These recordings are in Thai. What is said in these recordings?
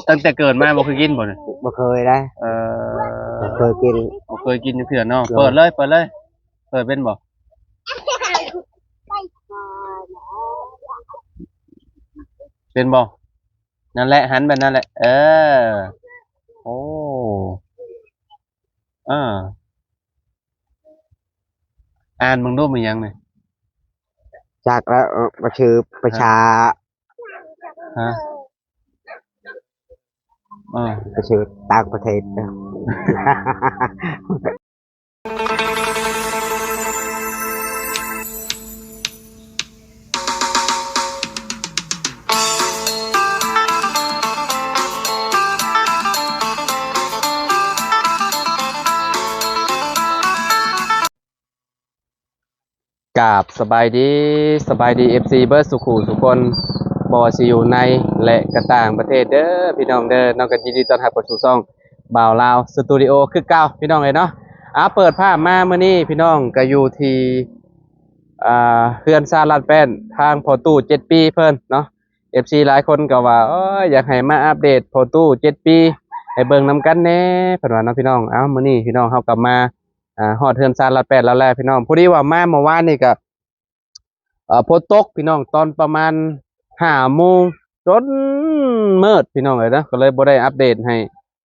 ตั้งแต่เกิดมาบ่เคยกินบ่เนี่ยบ่เคยได้เคยกินบ่เคยกินเถื่อนเนาะเปิดเลยเปิดเป็นบ่เป็นบ่นั่นแหละหันแบบนั่นแหละโอ้อ่านมึงดูมันยังเนี่ยจากแล้วมาชื่อประชาฮะประชื่อต่างประเทศกราบสบายดีFC เบิร์ดสุขุทุกคนบอสิอยู่ในและกระต่างประเทศเด้อพี่น้องเด้อน้องกันยินดีต้อนรับเข้าสู่ช่องบ่าวลาวสตูดิโอคือเก่าพี่น้องเลยเนาะเปิดภาพมาเมื่อนี้พี่น้องก็อยู่ที่เฮือนซาลาดแป้นทางพอตู้7 ปีเพิ่นเนาะ FC หลายคนก็ว่าอยากให้มาอัปเดตพอตู้7 ปีให้เบิ่งนำกันแน่เพิ่นว่าเนาะพี่น้องมื้อนี้พี่น้องเฮากลับมาฮอดเฮือนซาลาดแป้นแล้วแหละพี่น้องพอดีว่ามาเมื่อวานนี่ก็ฝนตกพี่น้องตอนประมาณ5 โมงจนมืดพี่น้องเลยนะก็เลยบ่ได้อัปเดตให้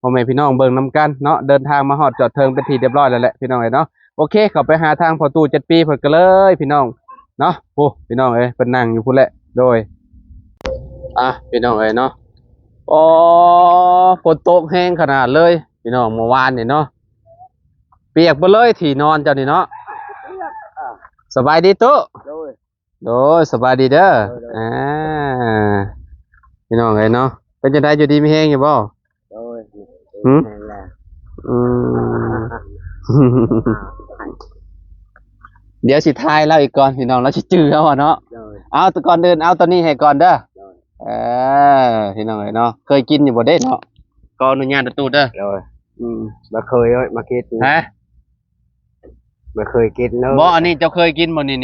พ่อแม่พี่น้องเบิ่งนำกันเนาะเดินทางมาฮอดจอดเทิงเป็นที่เรียบร้อยแล้วแหละพี่น้องเนาะโอเคเข้าไปหาทางพอตู้7 ปีเพิ่นก็เลยพี่น้องเนาะโอ้พี่น้องเอ้ยเพิ่นนั่งอยู่พุ่นแหละโดยพี่น้องเอ้ยเนาะฝนตกแห้งขนาดเลยพี่น้องเมื่อวานนี่เนาะเปียกไปเลยที่นอนเจ้านี่เนาะสบายดีตุ๊โดยสบายดีเด้อพี่น้องเอ้ยเนาะเป็นจังได๋อยู่ดีมีแฮงอยู่บ่โดยเดี๋ยวสิทายแล้วอีกก่อนพี่น้องแล้วสิจื้อเอาเนาะเอาก่อนเดินเอาตัวนี้ให้ก่อนเด้อพี่น้องเอ้ยเนาะเคยกินอยู่บ่เด้เนาะก็อนุญาตตู้เด้อบ่เคยมากินฮะบ่เคยกินเนาะบ่อันนี้เจ้าเคยกินบ่นี่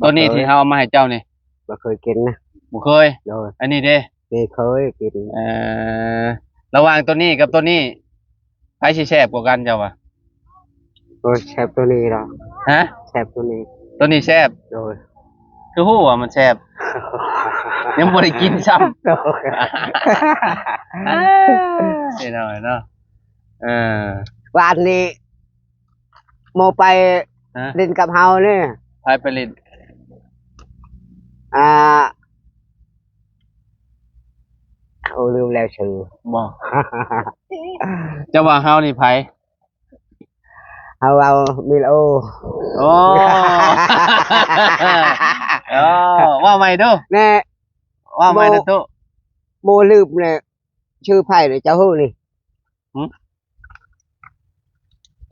ตัวนี้ที่เฮาเอามาให้เจ้านี่บ่เคยกินนะบ่เคยอันนี้เด้นี่เคยกินระหว่างตัวนี้กับตัวนี้ใครสิแซ่บกว่ากันเจ้าว่ะแซ่บตัวนี้เนาะฮะแซ่บตัวนี้แซ่บคือฮู้ว่ามันแซ่บยังบ่ได้กินซ้ำนี่หน่อยเนาะวันนี้โมไปเล่นกับเฮาเนี่ยไปเล่นลืมแล้วชื่อบ่จะว่าเฮานี่ไผเรามิโลว่าใหม่ดูแน่ว่าใหม่นะตุ๊โมลืมเนี่ยชื่อไผ่เลยเจ้าฮู้นี่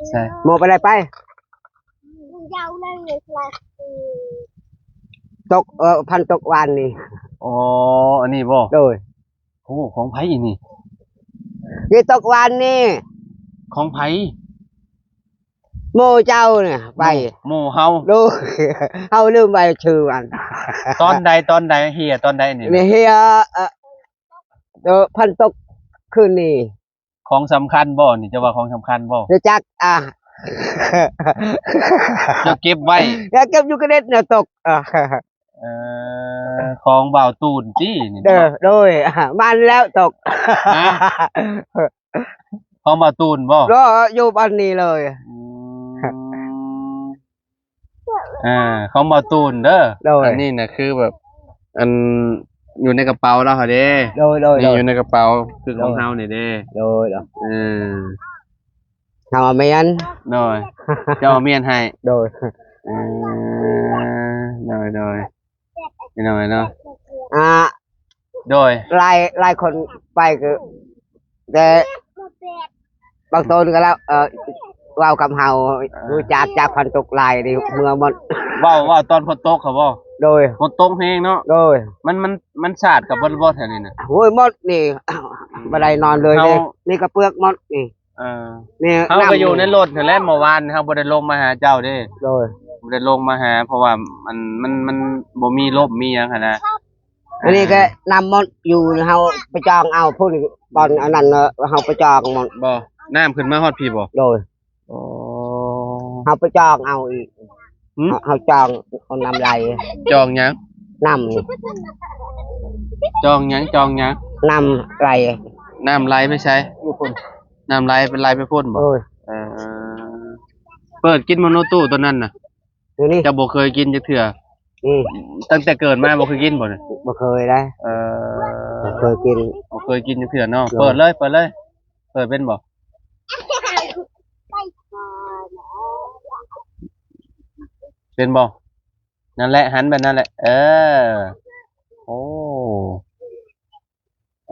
ใช่โมไปไหนไปตกพันตกวันนี่อันนี้บ่โดยโอ้ของไผอีนี่ตกวันนี่ของไผโมเจ้าเนี่ยไปโมเฮาดูเฮาลืมไปชื่อมันตอนใดเฮียตอนใดนี่เฮียพันตกคืนนี้ของสำคัญบ่นี่จะว่าของสำคัญบ่จะจักจะเก็บไว้เก็บอยู่กระเด็ดเนี่ยตกของบ่าวตูนจี้นี่โดยมันแล้วตกของบ่าวตูนบ่ก็อยู่บ้านนี้เลยของบ่าวตูนเด้ออันนี้น่ะคือแบบอันอยู่ในกระเป๋าแล้วค่ะเด้นี่อยู่ในกระเป๋าคือของเฮานี่เด้ทำเมียนโดยเจ้าเมียนให้โดยโดยนี่หน่อยเนาะโดยไล่คนไปคือแต่บางตัวก็แล้วว่าวกับเฮารู้จักจากพันตกลายดิเมื่อมันว่าวตอนฝนตกครับบ่โดยฝนตกแห้งเนาะโดยมันสาดกับบ่แถวนี้น่ะโอ้ยมดนี่บ่ได้นอนเลยนี่ก็เปลือกมดนี่นี่เฮาก็อยู่ในรถนั่นแหละเมื่อวานเฮาบ่ได้ลงมาหาเจ้าเด้โดยบ่ได้ลงมาหาเพราะว่ามันบ่มีลมมีหยังหั่นนะ อันนี้ก็นำมันอยู่เฮาไปจองเอาพุ่นบอลอันนั้นเฮาไปจองมัน บ่น้ำขึ้นมาฮอดพี่บ่ โดย อ๋อ เฮาไปจองเอาอีก หืม เฮาจองคนนำไร จองหยัง นำนี่ จองหยังจองหยัง นำไร น้ำไหลไม่ใช่ อยู่พุ่น น้ำไหลเป็นไหลไปพ่นบ่ โอ้ย เออเปิดกินโมโนตู้ตัวนั้นน่ะ อยู่นี่ จะบ่เคยกินจักเทื่อ นี่ ตั้งแต่เกิดมาบ่เคยกินบ่เนี่ย บ่เคยได้ เออ บ่เคยกิน บ่เคยกินจักเทื่อเนาะเปิดเลยเปิดเลยเปิดเป็นบ่เป็นบ่นั่นแหละหันแบบนั้นแหละเออโอ้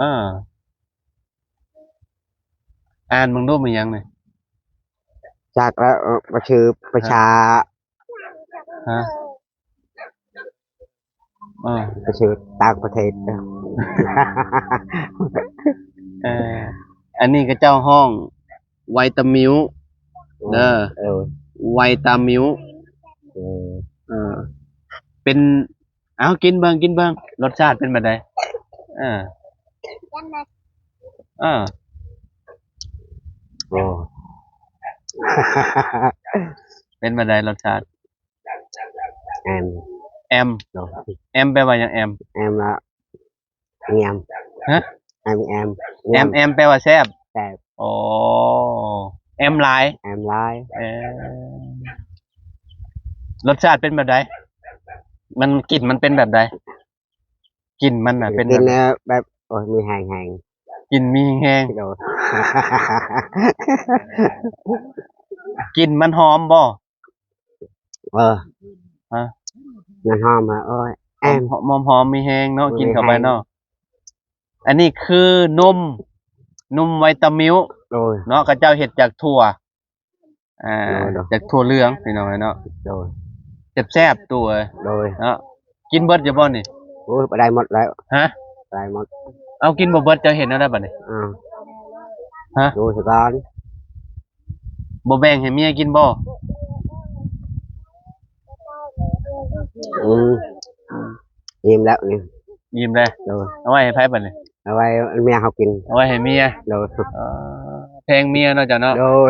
อ่าอ่านมึงดูมันยังเนี่ย จากแล้วประชื่อประชา ฮะอ่า ประชื่อต่างประเทศ เอออันนี้ก็เจ้าห้องไวตามิวเด้อ เออ ไวตามิว เออ เออเป็นเอากินเบิ่งกินเบิ่งรสชาติเป็นแบบใดอ่าอ่า โอ้ เป็นแบบใดรสชาติ แอม แอม โดย แอมแปลว่าหยังแอม แอมละเงียม ฮะ แอม แอมแอมแปลว่าแซ่บ แต่ อ๋อแอมหลาย แอมลาย เออรสชาติเป็นแบบใดมันกลิ่นมันเป็นแบบใดกลิ่นมันน่ะเป็น กิ แบ น บ แบบโอ้ยมีแหง กลิ่นมีแห้ง โดย กลิ่นมันหอมบ่ เออ ฮะ มันหอมฮะโอ้ยแอม หอมมีแห้งเนาะ มี กินเข้าไป แห้ง เนาะอันนี้คือนมไวตามิล โดย เนาะกระเจ้าเห็ดจากถั่วโดย จากถั่วเหลืองพี่น้องเนาะ โดย แซ่บๆตัว โดย เนาะกินเบิดอยู่บ่นี่ โอ้ยไปได้หมดแล้ว ฮะ ได้หมด เอากินบ่เบิดเจะเห็นแล้วได้บัดนี้ อ้าว ฮะ ดูสิก่อน บ่แบ่งให้เมียกินบ่ อืมอิ่มแล้วนี่ ยิ้มเลย โดย เอาไว้ให้ไผบัดนี้ เอาไว้เมียเขากิน เอาไว้ให้เมีย โดย แพงเมียเนาะจ้ะเนาะ โดย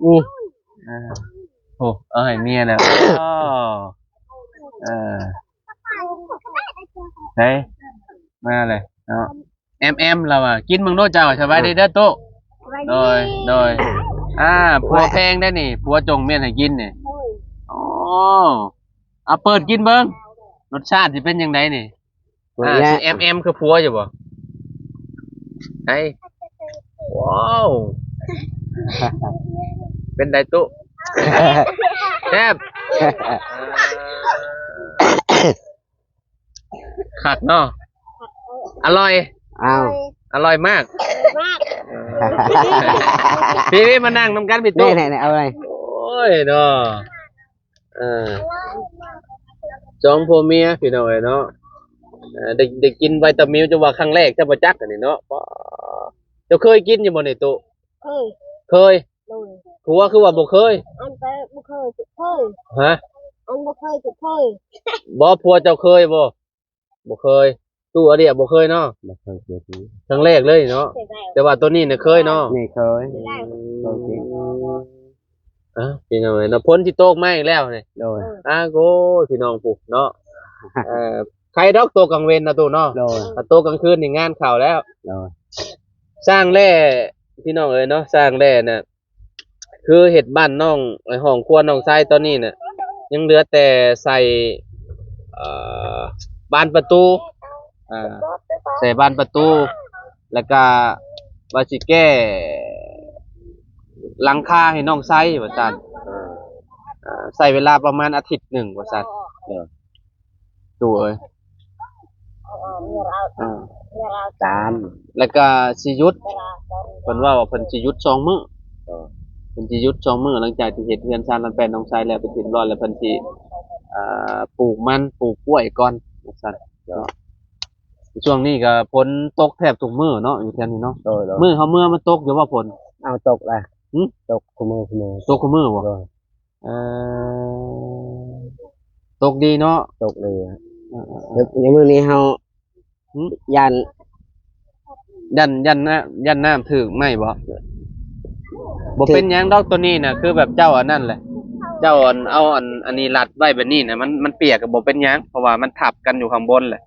นี่ อ่าโอ้เอาให้เมียแล้วอ๋อเออเฮ้ยมาเลยเนาะแอมเราอ่ะกินมึงโน่เจ้าสบายดีเด้อโตะโดยผัวแพงได้นี่ผัวจงเมียนให้กินนี่อ๋อเอาเปิดกินเบิ่งรสชาติสิเป็นยังไงนี่สิแอมคือผัวอยู่บ่ไอ้ว้าวเป็นไดตุแซ่บขักเนาะอร่อย อ้าว อร่อยมาก พี่มานั่งนำกันพี่ นี่ ตุ๊ นี่เอาอะไร โอ้ยเนาะเออจองผัวเมียพี่น้องเอ้ยเนาะได้กินไวตามิลจะว่าครั้งแรกจะบ่จักอันนี้เนาะเจ้าเคยกินอยู่บ่นี่ตุ๊ เคย โดย ผัวคือว่าบ่เคย อันไปบ่เคยจุดเคย ฮะ อันบ่เคยจุดเคย บ่ผัวเจ้าเคยบ่เคยตู้อะเดียบ่เคยเนาะ ไม่เคยกิน ครั้งแรกเลยเนาะ เสร็จแล้ว แต่ว่าตัวนี้เนี่ยเคยเนาะ นี่เคย พี่น้องเอ้ยเนาะพ้นที่โต๊ะมาอีกแล้วนี่ โดย โกพี่น้องปุ๊เนาะใครดอกโตกลางเว้นนะตู้เนาะ โดย ถ้าโตกลางคืนนี่งานเข้าแล้ว โดย สร้างแร่พี่น้องเอ้ยเนาะสร้างแร่น่ะคือเฮ็ดบ้านน้องไอ้ห้องครัวน้องชายตอนนี้น่ะยังเหลือแต่ใส่เอ่อบานประตูใส่บานประตู แล้วก็ว่าสิแก้หลังคาให้น้องไซว่าซั่นใส่เวลาประมาณอาทิตย์หนึ่งว่าซั่นดูเอ้ย ตาม แล้วก็สิหยุดเพิ่นว่าเพิ่นสิหยุด2มื้อเพิ่นสิหยุด2มื้อหลังจากที่เฮ็ดเรือนชานลันแปลนน้องไซแล้วเป็นที่เรียบร้อยแล้วเพิ่นสิปลูกมันปลูกกล้วยก่อนว่าซั่นช่วงนี้ก็ฝนตกแทบทุกมื้อเนาะอยู่แถวนี้เนาะ โดย มื้อเฮาเมื่อมันตกอยู่ว่าฝน เอาตกเลย หึ ตกขโมย ตกคุมื้อบ่ โดย เอ่อต ตกดีเนาะ ตกเลยเดี๋ยวในมือนี้เฮายัน ยันน้ำถึกไหมบ่บ่เป็นหยังดอกตัวนี้น่ะคือแบบเจ้าอันนั้นแหละเจ้าเอาอันนี้รัดไว้แบบนี้น่ะมันเปียกก็บ่เป็นหยังเพราะว่ามันทับกันอยู่ข้างบนแหละ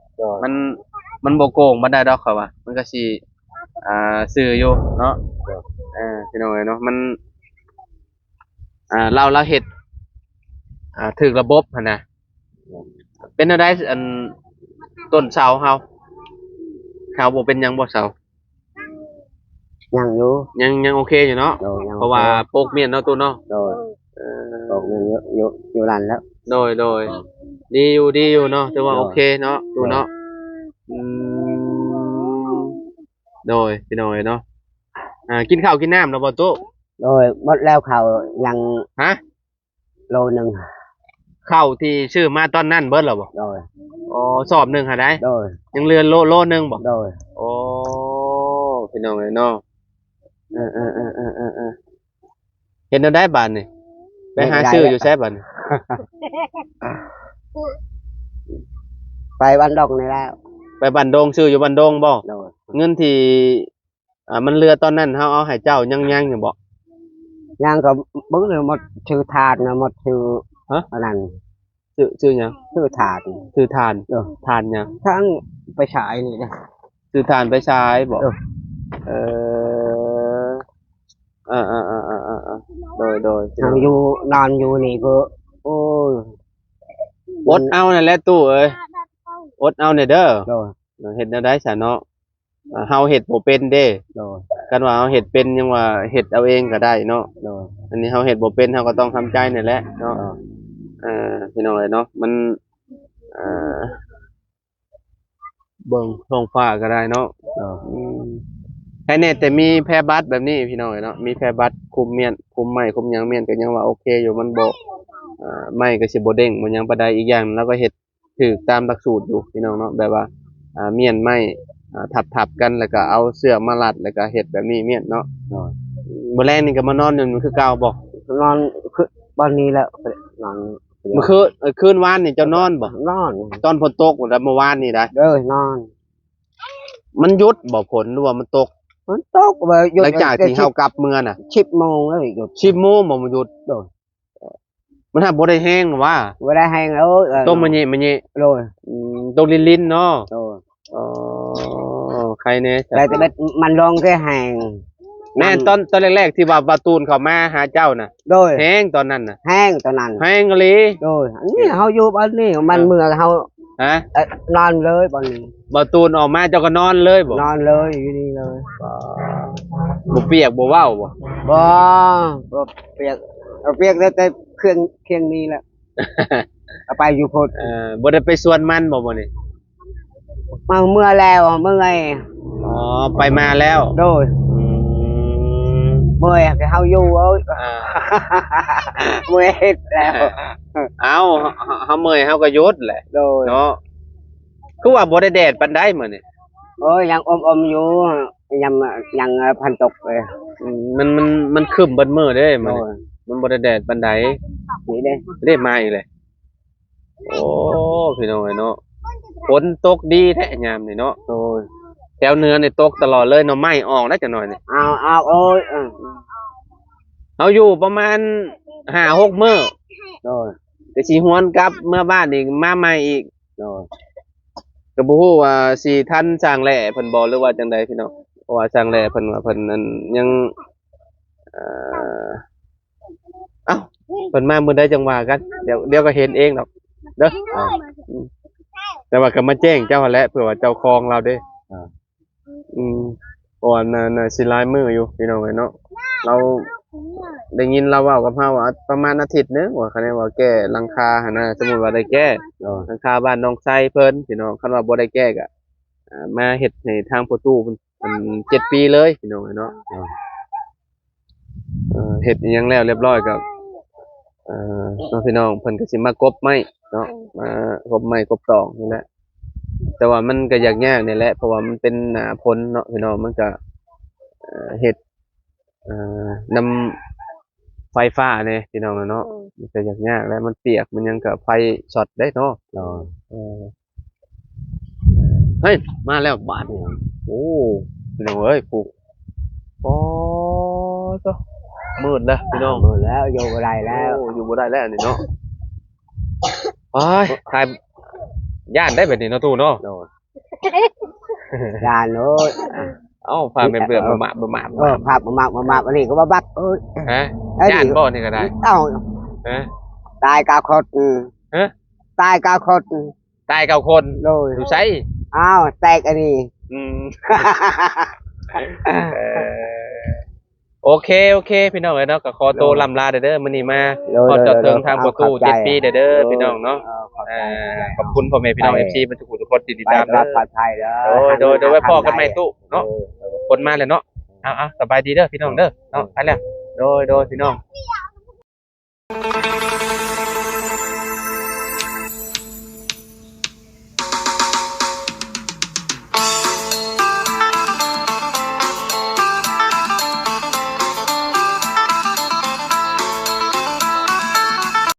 มันบ่โกงบ่ได้ดอกเขาว่ามันก็สิซื่ออยู่เนาะพี่น้องเอ้ยเนาะมันเราเฮ็ดถึกระบบหั่นน่ะเป็นอะไรอันต้นเสาเฮาบ่เป็นหยังบ่เสา ยังอยู่ ยังโอเคอยู่เนาะ โดยยัง เพราะว่าโปกเมียนเนาะตัวเนาะ โดยตกอยู่นั่นแล้ว โดยดีอยู่เนาะถือว่าโอเคเนาะตัวเนาะอืมโดยพี่น้อยเนาะกินข้าวกินน้ำเนาะบ่ตู้ โดยหมดแล้วเขายัง ฮะ โลนึง ข้าวที่ชื่อมาตอนนั้นเบิดแล้วบ่ โดย อ๋อสอบหนึงหาได้ โดย ยังเหลือโลนึงบ่ โดย โอ้พี่น้องเอ้ยเนาะเห็นแล้วได้บาดนี่ไปหาซื้ออยู่แซ่บัดนี่ ไปบ้านดอกนี่แล้ว ไปบันดงซื้ออยู่บันดงบ่ โดย เงินที่มันเรือตอนนั้นเฮาเอาให้เจ้ายังอยู่บ่ ยังก็บึ้งเลยหมดชื่อทานนะหมดชื่ออันนั้น ชื่อหยัง ชื่อทาน ชื่อทาน เออ ทานหยัง ทั้งไปฉายนี่นะ ชื่อทานไปใช้บ่ เออ เอโดย ทางอยู่นอนอยู่นี่ก็โอ้ย อดเอานั่นแหละตู้เอ้ยอดเอาเนี่ยเด้อ โดย เฮ็ดแนวใดซะเนาะเฮาเฮ็ดบ่เป็นเด้ โดย กันว่าเฮาเฮ็ดเป็นยังว่าเฮ็ดเอาเองก็ได้เนาะ โดย อันนี้เฮาเฮ็ดบ่เป็นเฮาก็ต้องทำใจนี่แหละเนาะพี่น้องเอ้ยเนาะมันเบิ่งท้องฟ้าก็ได้เนาะ โดย แค่นี้แต่มีแพร่บัตรแบบนี้พี่น้องเอ้ยเนาะมีแพร่บัตรคุมเมียนคุมไม้คุมหยังเมียนก็ยังว่าโอเคอยู่มันบ่ไม้ก็สิบ่เด้งบ่หยังปานใดอีกอย่างแล้วก็เฮ็ดถูกตามหลักสูตรอยู่พี่น้องเนาะแบบว่าเมียนไม้ทับกันแล้วก็เอาเสื้อมารัดแล้วก็เฮ็ดแบบนี้เมียนเนาะ โดย บ่แลงนี่ก็มานอนอยู่คือเก่าบ่ นอนคือบ้านนี้แล้วนอน เมื่อคืนวานนี่เจ้านอนบ่ นอน ตอนฝนตกแล้วเมื่อวานนี่ได้ เด้อนอน มันหยุดบ่ฝนหรือว่ามันตก มันตกไปหยุด หลังจากที่เฮากลับเมืองน่ะ 10 โมงแล้วหยุด 10 โมงบ่มันหยุด โดย มันถ้าบ่ได้แห้งหรอว่า เวลาแห้งแล้ว ต้มมันนี่ โดย ตกลิ้นๆเนาะ โดย อ๋อใครเนี่ย แต่เบ็ดมันลงแค่แห้ง แม่นตอนแรกๆที่ว่าบาตูนเข้ามาหาเจ้าน่ะ โดย แห้งตอนนั้นน่ะ แห้งตอนนั้น แห้งอีหลี โดยอันนี้เฮาอยู่บ้านนี้มันเมื่อเฮา ฮะ นอนเลยบ้านนี้ บาตูนออกมาเจ้าก็นอนเลยบ่ นอนเลยอยู่นี่เลย บ่เปียกบ่เว้าบ่ บ่เปียกเปียกแต่เครื่องนี้แหละเอาไปอยู่พด บ่ได้ไปสวนมันบ่นี่ มาเมื่อแล้วเมื่อย อ๋อไปมาแล้ว โดย อืม เมื่อยก็เฮาอยู่เอ้ย อ่า เมื่อยเฮ็ดแล้ว เอ้าเฮาเมื่อยเฮาก็หยุดแหละ โดย เนาะคือว่าบ่ได้แดดปานใดมื้อนี่ โอ้ยยังอมอยู่ยังพันตกเลย มันครึ้มเบิดมื้อเด้ โด มื้อย นี่มันบ่ได้แดดปานใด นี่เด้ ได้มาอีกเลยโอ้พี่น้องเอ้ยเนาะฝนตกดีแท้ยามนี่เนาะ โดย แถวเหนือนี่ตกตลอดเลยเนาะไม้ออกแล้วจักหน่อยนี่ เอาโอ้ย เฮาอยู่ประมาณ5-6มื้อ โดย ก็สิหวนกลับเมื่อบ้านอีกมาใหม่อีก โดย ก็บ่ฮู้ว่าสิทันสร้างแหล่เพิ่นบ่หรือว่าจังใดพี่น้องเพราะว่าสร้างแหล่เพิ่นว่าเพิ่นนั้นยังเอ่อเอ้าเพิ่นมามื้อใดจังว่ากัน เดี๋ยวก็เห็นเองดอกเด้อแต่ว่าก็มาแจ้งเจ้าหั่นแหละเผื่อว่าเจ้าของเราเด้เพราะว่าน่ะสิหลายมื้ออยู่พี่น้องเอ้ยเนาะเราได้ยินเราเว้ากับเฮาว่าประมาณอาทิตย์หนึงว่าคันแนนว่าแก้หลังคาหั่นน่ะสมมุติว่าได้แก้ โดย หลังคาบ้านน้องไส้เพิ่นพี่น้องคันว่าบ่ได้แก้ก็มาเฮ็ดให้ทางประตูเพิ่น7 ปีเลยพี่น้องเนาะเฮ็ดอิหยังแล้วเรียบร้อยก็น้องพี่น้องเพิ่นก็สิมากบไม้เนาะมากบไม้กบตอกนี่แหละแต่ว่ามันก็ยากๆนี่แหละเพราะว่ามันเป็นหน้าฝนเนาะพี่น้องมันก็เฮ็ดนำ ไฟฟ้าเนี่ยพี่น้องเนาะมันจะยากๆแล้วมันเปียกมันยังกับไฟช็อตได้เนาะ โดย เออเฮ้ยมาแล้วบาทเนี่ยโอ้พี่น้องเอ้ยปลูกโอ้ก็มืดแล้วพี่น้อง หมดแล้วอยู่บ่ได้แล้ว โอ้อยู่บ่ได้แล้วนี่เนาะโอ้ยทายย่านได้แบบนี้เนาะตู้เนาะ โดยยานโน้ต เอ้าพาไปเบื่อมาบ่มา ภาพมาอันนี้ก็มาบักฮะย่านบ่นี่ก็ได้ เอ้า ฮะ ตายกาคด ฮะ ตายกาคด ตายเก้าคน โดย อยู่ไส อ้าวแตกอันนี้ อืมเอ่อโอเคพี่น้องเอ้ยเนาะก็ขอตัวลำลาเด้อมื้อนี้มาขอจอดเทิงทางประตู7ปีเด้อพี่น้องเนาะขอบคุณพ่อแม่พี่น้อง FC บรรทุกทุกคนที่ติด ไป ตาม รั เด้ บปลอดภัยเด้อ โดยไว้พ่อกันใหม่ตู้เนาะคนมาแล้วเนาะเอาสบายดีเด้อพี่น้องเด้อเนาะไปแล้วโดยพี่น้อง เ